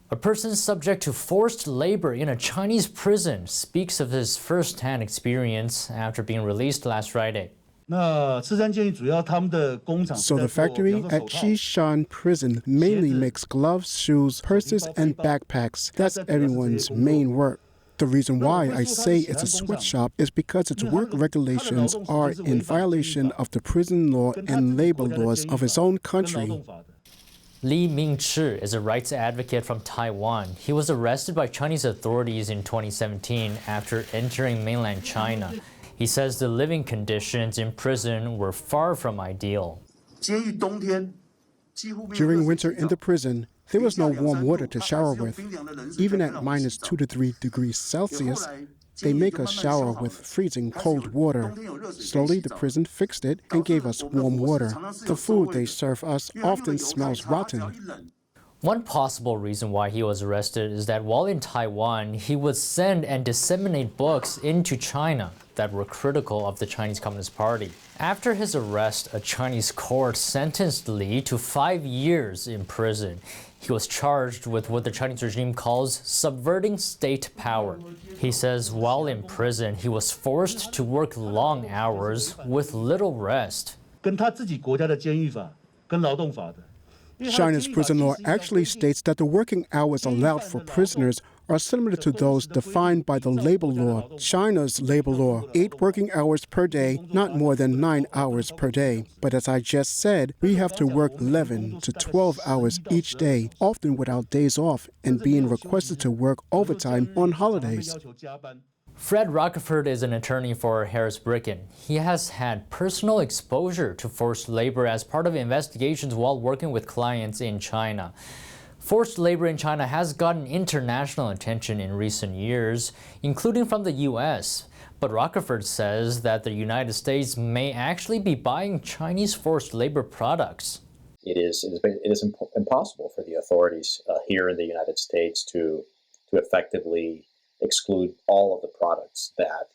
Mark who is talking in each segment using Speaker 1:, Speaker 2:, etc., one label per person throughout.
Speaker 1: A person subject to forced labor in a Chinese prison speaks of his first-hand experience after being released last Friday.
Speaker 2: So
Speaker 3: the factory at Xishan prison mainly makes gloves, shoes, purses, and backpacks. That's everyone's main work. The reason why I say it's a sweatshop is because its work regulations are in violation of the prison law and labor laws of its own country.
Speaker 1: Li Mingchi is a rights advocate from Taiwan. He was arrested by Chinese authorities in 2017 after entering mainland China. He says the living conditions in prison were far from ideal.
Speaker 3: During winter in the prison, there was no warm water to shower with. Even at -2 to 3 degrees Celsius, they make us shower with freezing cold water. Slowly, the prison fixed it and gave us warm water. The food they serve us often smells rotten.
Speaker 1: One possible reason why he was arrested is that while in Taiwan, he would send and disseminate books into China that were critical of the Chinese Communist Party. After his arrest, a Chinese court sentenced Li to 5 years in prison. He was charged with what the Chinese regime calls subverting state power. He says while in prison, he was forced to work long hours with little rest.
Speaker 3: China's prison law actually states that the working hours allowed for prisoners are similar to those defined by the labor law. China's labor law, 8 working hours per day, not more than 9 hours per day. But as I just said, we have to work 11 to 12 hours each day, often without days off, and being requested to work overtime on holidays.
Speaker 1: Fred Rockeford is an attorney for Harris Bricken. He has had personal exposure to forced labor as part of investigations while working with clients in China. Forced labor in China has gotten international attention in recent years, including from the U.S. But Rockeford says that the United States may actually be buying Chinese forced labor products.
Speaker 4: It is impossible for the authorities here in the United States to effectively exclude all of the products that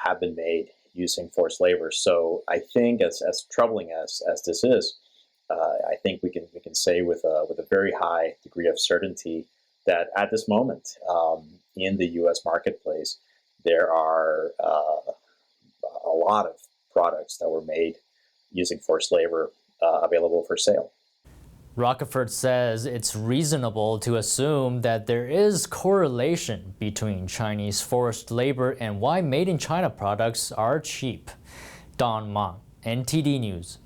Speaker 4: have been made using forced labor. So I think, as troubling as this is, I think we can say with a very high degree of certainty that at this moment in the U.S. marketplace, there are a lot of products that were made using forced labor available for sale.
Speaker 1: Rockeford says it's reasonable to assume that there is correlation between Chinese forced labor and why made-in-China products are cheap. Don Ma, NTD News.